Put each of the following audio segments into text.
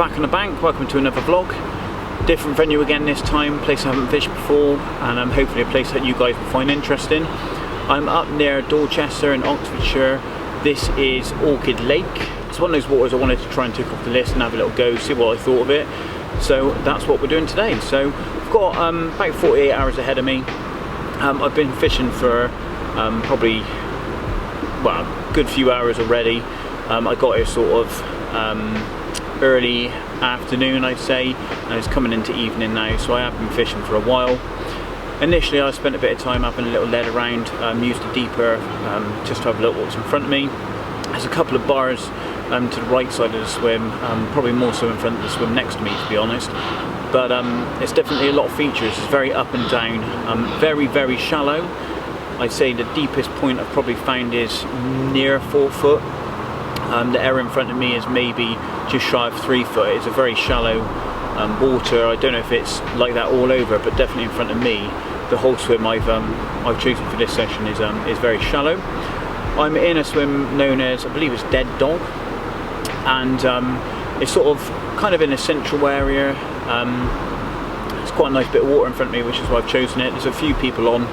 back on the bank. Welcome to another vlog. Different venue again this time, place I haven't fished before, and hopefully a place that you guys will find interesting. I'm up near Dorchester in Oxfordshire. This is Orchid Lake. It's one of those waters I wanted to try and tick off the list and have a little go, see what I thought of it. So that's what we're doing today. So I've got about 48 hours ahead of me. I've been fishing for probably, well, a good few hours already. I got here sort of early afternoon, I'd say, and it's coming into evening now, so I have been fishing for a while. Initially I spent a bit of time having a little lead around, used a deeper just to have a look what's in front of me. There's a couple of bars to the right side of the swim, probably more so in front of the swim next to me, to be honest. But it's definitely a lot of features. It's very up and down, very shallow. I'd say the deepest point I've probably found is near 4 foot. The area in front of me is maybe just shy of 3 foot. It's a very shallow water. I don't know if it's like that all over, but definitely in front of me, the whole swim I've chosen for this session is very shallow. I'm in a swim known as, I believe it's Dead Dog, and it's sort of kind of in a central area. It's quite a nice bit of water in front of me, which is why I've chosen it. There's a few people on,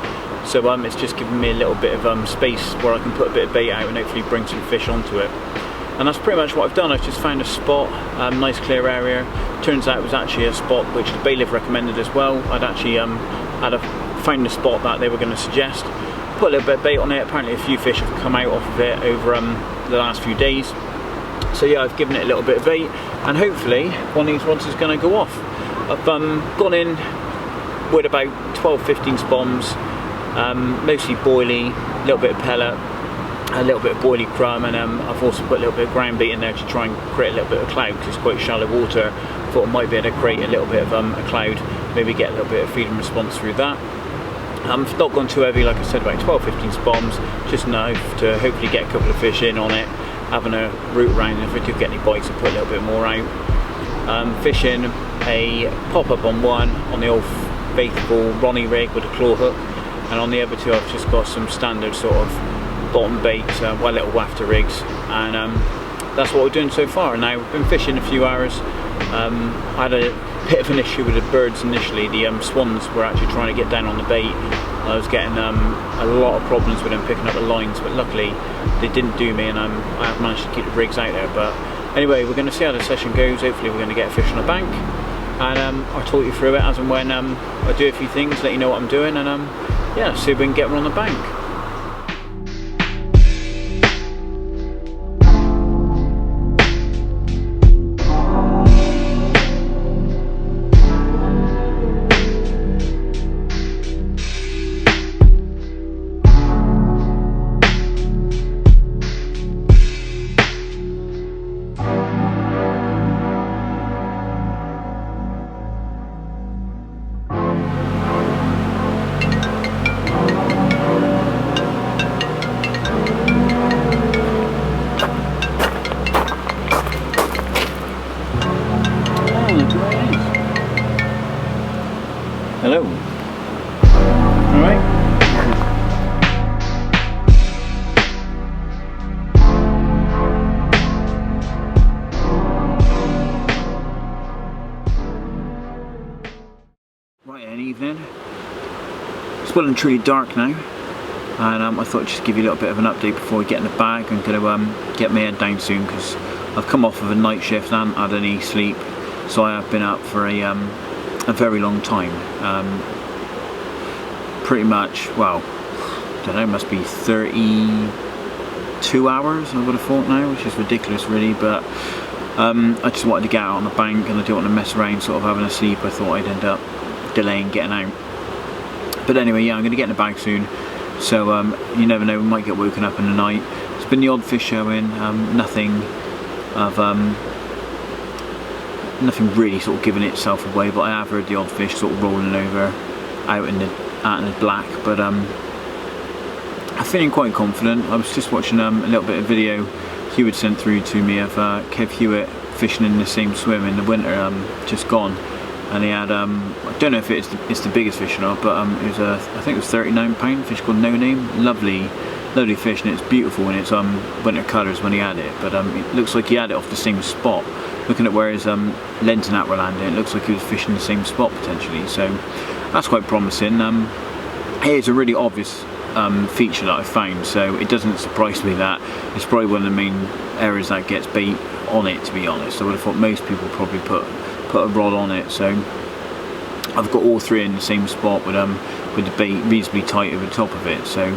so it's just giving me a little bit of space where I can put a bit of bait out and hopefully bring some fish onto it. And that's pretty much what I've done. I've just found a spot, nice clear area. Turns out it was actually a spot which the bailiff recommended as well. I'd actually found a spot that they were going to suggest. Put a little bit of bait on it. Apparently a few fish have come out off of it over the last few days. So yeah, I've given it a little bit of bait, and hopefully one of these rods is going to go off. I've gone in with about 12-15 spoms, mostly boilie, a little bit of pellet, a little bit of boilie crumb, and I've also put a little bit of ground bait in there to try and create a little bit of cloud, because it's quite shallow water. I thought I might be able to create a little bit of a cloud, maybe get a little bit of feed and response through that. It's not gone too heavy, like I said, about 12-15 spoms, just enough to hopefully get a couple of fish in on it, having a route around, and if I do get any bites I'll put a little bit more out. Fishing a pop-up on one, on the old faithful Ronnie rig with a claw hook, and on the other two I've just got some standard sort of bottom bait, well, little wafter rigs, and that's what we're doing so far. Now we've been fishing a few hours. I had a bit of an issue with the birds initially. The swans were actually trying to get down on the bait. I was getting a lot of problems with them picking up the lines, but luckily they didn't do me, and I have managed to keep the rigs out there. But anyway, we're going to see how the session goes. Hopefully we're going to get a fish on the bank, and I'll talk you through it as and when I do a few things, let you know what I'm doing, and yeah, see if we can get one on the bank. Hello. All right. Right, an evening. It's well and truly dark now, and I thought I'd just give you a little bit of an update before we get in the bag. I'm going to get my head down soon because I've come off of a night shift and haven't had any sleep, so I have been up for a very long time. Pretty much, well, I don't know, must be 32 hours I would have thought now, which is ridiculous really, but I just wanted to get out on the bank, and I didn't want to mess around sort of having a sleep. I thought I'd end up delaying getting out. But anyway, yeah, I'm going to get in the bag soon, so you never know, we might get woken up in the night. There's been the odd fish showing, nothing really sort of giving itself away, but I have heard the odd fish sort of rolling over out in the black. But I'm feeling quite confident. I was just watching a little bit of video Hugh had sent through to me of Kev Hewitt fishing in the same swim in the winter just gone, and he had I don't know if it's the biggest fish or not, but it was I think it was 39 pound fish called No Name. Lovely fish, and it's beautiful in its winter colours when he had it. But it looks like he had it off the same spot looking at where his lens and that were landing, it looks like he was fishing the same spot potentially, so that's quite promising. Here's a really obvious feature that I found, so it doesn't surprise me that it's probably one of the main areas that gets bait on it, to be honest. I would have thought most people probably put a rod on it, so I've got all three in the same spot with the bait reasonably tight over the top of it. So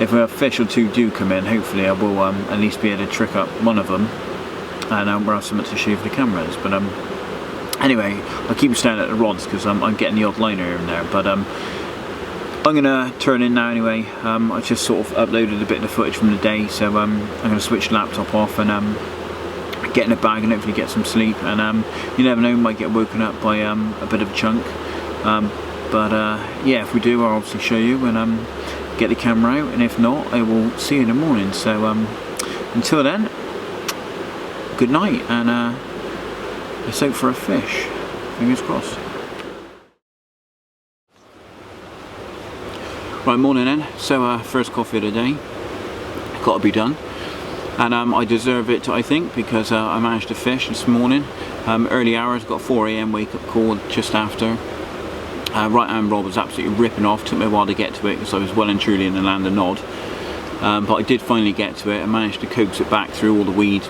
if a fish or two do come in, hopefully I will at least be able to trick up one of them, and we'll have something to show for the cameras. But anyway, I keep staring at the rods because I'm getting the odd liner here and there, but I'm gonna turn in now anyway. I just sort of uploaded a bit of the footage from the day, so I'm gonna switch the laptop off and get in a bag and hopefully get some sleep. And you never know, might get woken up by a bit of a chunk. But yeah, if we do, I'll obviously show you and get the camera out, and if not, I will see you in the morning. So until then, good night, and let's hope for a fish. Fingers crossed. Right, morning then. So first coffee of the day, got to be done, and I deserve it, I think, because I managed to fish this morning. Early hours, got a 4 AM wake up call just after. Right hand rod was absolutely ripping off. Took me a while to get to it because I was well and truly in the land of nod, but I did finally get to it. I managed to coax it back through all the weed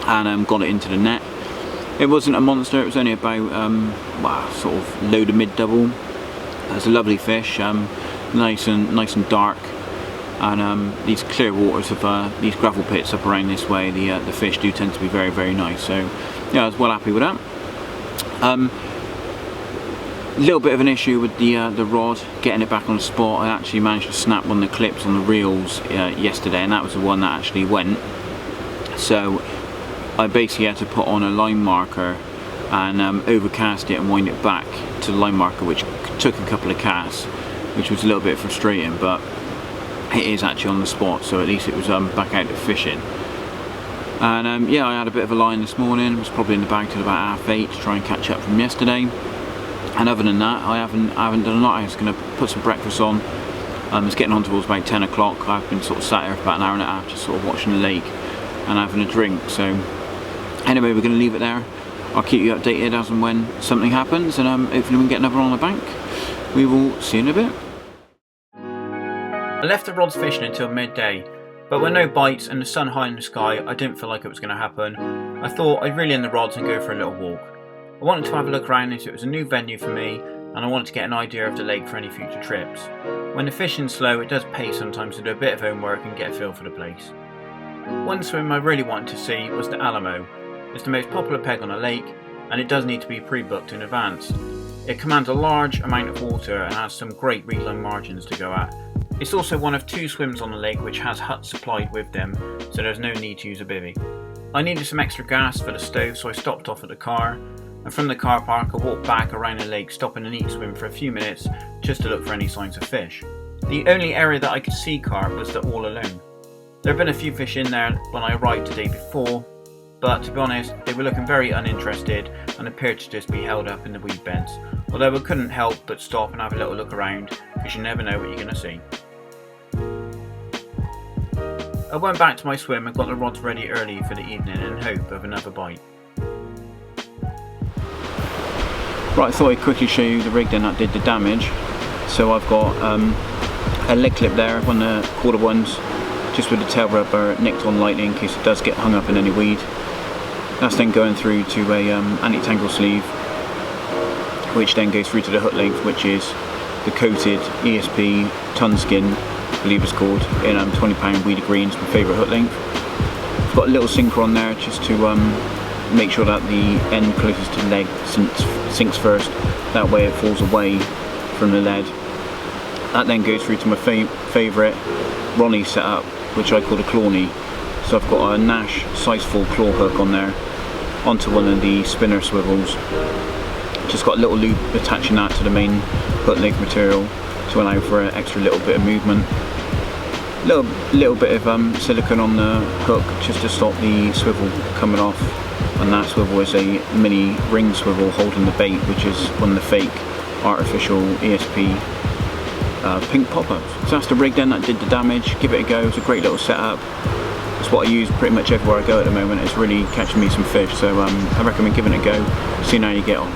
and got it into the net. It wasn't a monster, it was only about well, sort of low to mid double. It's a lovely fish, nice and dark, and these clear waters of these gravel pits up around this way, the fish do tend to be very, very nice. So yeah, I was well happy with that. A little bit of an issue with the rod, getting it back on the spot. I actually managed to snap one of the clips on the reels yesterday, and that was the one that actually went. So I basically had to put on a line marker and overcast it and wind it back to the line marker, which took a couple of casts, which was a little bit frustrating, but it is actually on the spot, so at least it was back out to fishing. And yeah, I had a bit of a line this morning. It was probably in the bag till about 8:30 to try and catch up from yesterday. And other than that, I haven't done a lot. I was going to put some breakfast on. It's getting on towards about 10 o'clock. I've been sort of sat here for about an hour and a half, just sort of watching the lake and having a drink. So anyway, we're going to leave it there. I'll keep you updated as and when something happens, and hopefully we can get another on the bank. We will see you in a bit. I left the rods fishing until midday, but with no bites and the sun high in the sky, I didn't feel like it was going to happen. I thought I'd reel in the rods and go for a little walk. I wanted to have a look around as it was a new venue for me, and I wanted to get an idea of the lake for any future trips. When the fishing's slow, it does pay sometimes to do a bit of homework and get a feel for the place. One swim I really wanted to see was the Alamo. It's the most popular peg on the lake, and it does need to be pre-booked in advance. It commands a large amount of water and has some great reline margins to go at. It's also one of 2 swims on the lake which has huts supplied with them, so there's no need to use a bivvy. I needed some extra gas for the stove, so I stopped off at the car, and from the car park I walked back around the lake, stopping in each swim for a few minutes just to look for any signs of fish. The only area that I could see carp was the All Alone. There have been a few fish in there when I arrived the day before, but to be honest, they were looking very uninterested and appeared to just be held up in the weed beds, although I couldn't help but stop and have a little look around, because you never know what you're going to see. I went back to my swim and got the rods ready early for the evening in hope of another bite. Right, I thought I'd quickly show you the rig then that did the damage. So I've got a leg clip there, one of the quarter ones, just with the tail rubber nicked on lightly in case it does get hung up in any weed. That's then going through to a anti-tangle sleeve, which then goes through to the hook length, which is the coated ESP ton skin, I believe it's called, in £20 weedy green. It's my favourite hook length. I've got a little sinker on there just to make sure that the end closest to the leg sinks first, that way it falls away from the lead. That then goes through to my favourite Ronnie setup, which I call the Clawney. So I've got a Nash size 4 claw hook on there onto one of the spinner swivels. Just got a little loop attaching that to the main hook leg material to allow for an extra little bit of movement. Little bit of silicone on the hook just to stop the swivel coming off, and that swivel is a mini ring swivel holding the bait, which is one of the fake artificial ESP pink pop-ups. So that's the rig then that did the damage. Give it a go. It's a great little setup. It's what I use pretty much everywhere I go at the moment. It's really catching me some fish, so I recommend giving it a go, seeing how you get on.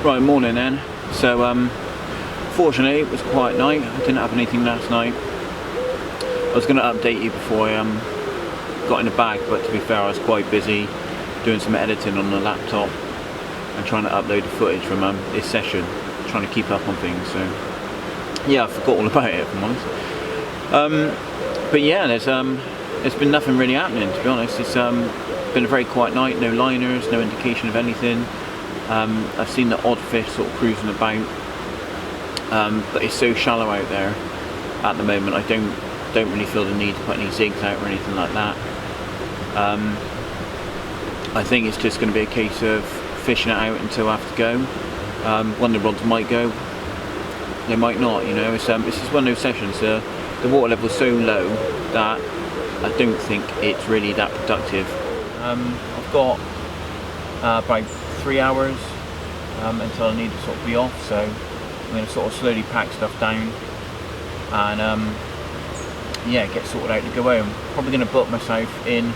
Right, morning then. So fortunately it was a quiet night. I didn't have anything last night. I was going to update you before I got in the bag, but to be fair I was quite busy doing some editing on the laptop and trying to upload the footage from this session, trying to keep up on things. So yeah, I forgot all about it, if I'm honest. But yeah, there's been nothing really happening, to be honest. It's been a very quiet night, no liners, no indication of anything. I've seen the odd fish sort of cruising about, but it's so shallow out there at the moment. I don't really feel the need to put any zigs out or anything like that. I think it's just going to be a case of fishing it out until I have to go. One of the rods might go, they might not. You know, it's just one of those sessions. The water level's so low that I don't think it's really that productive. I've got about 3 hours until I need to sort of be off, so I'm going to sort of slowly pack stuff down and yeah, get sorted out to go home. Probably going to book myself in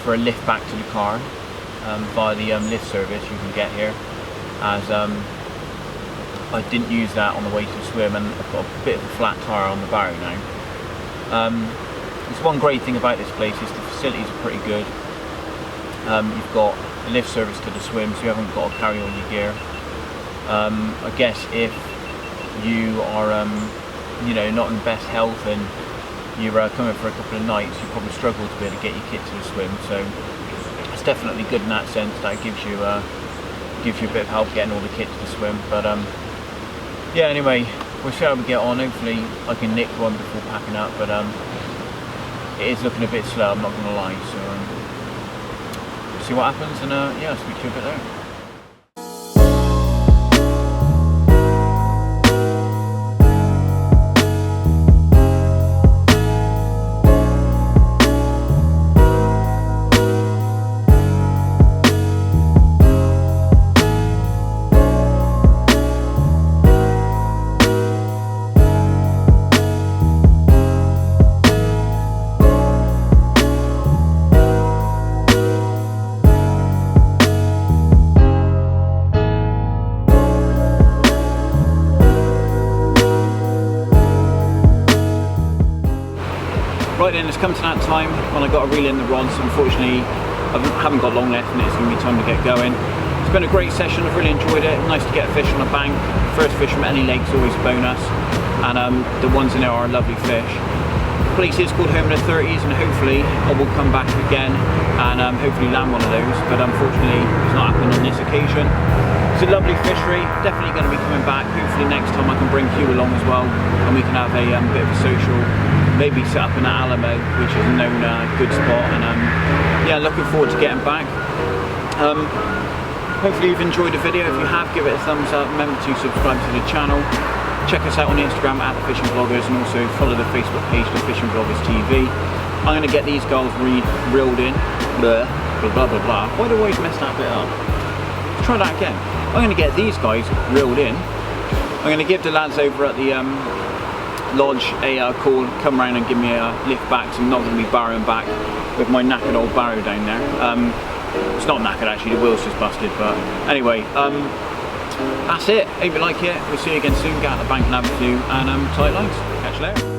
for a lift back to the car via the lift service you can get here, as I didn't use that on the way to the swim and I've got a bit of a flat tire on the barrow now. There's one great thing about this place is the facilities are pretty good. You've got a lift service to the swim, so you haven't got to carry all your gear. I guess if you are you know, not in the best health and you're coming for a couple of nights, you probably struggle to be able to get your kit to the swim, so it's definitely good in that sense. That gives you a bit of help getting all the kit to the swim. But yeah, anyway, we'll see how we get on. Hopefully I can nick one before packing up, but it is looking a bit slow, I'm not going to lie, so we'll see what happens, and yeah, I'll speak to you a bit later. Right then, it's come to that time when I got to reel in the rods. Unfortunately, I haven't got long left and it's going to be time to get going. It's been a great session, I've really enjoyed it. Nice to get a fish on a bank. First fish from any lake's always a bonus. And the ones in there are lovely fish. The place is called Home Of The 30s, and hopefully I will come back again and hopefully land one of those. But unfortunately, it's not happened on this occasion. It's a lovely fishery, definitely going to be coming back. Hopefully next time I can bring Hugh along as well, and we can have a bit of a social, maybe set up in that Alamo, which is a known good spot. And yeah, looking forward to getting back. Hopefully you've enjoyed the video. If you have, give it a thumbs up. Remember to subscribe to the channel. Check us out on Instagram at The Fishing Vloggers, and also follow the Facebook page, The Fishing Vloggers TV. I'm going to get these guys reeled in. Blah, blah, blah, blah. Why do I always mess that bit up? Let's try that again. I'm going to get these guys reeled in. I'm going to give the lads over at the lodge a call, come around and give me a lift back, so I'm not going to be barrowing back with my knackered old barrow down there. It's not knackered actually, the wheel's just busted, but anyway, that's it. Hope you like it. We'll see you again soon. Get out the bank and have a few and tight lines. Catch you later.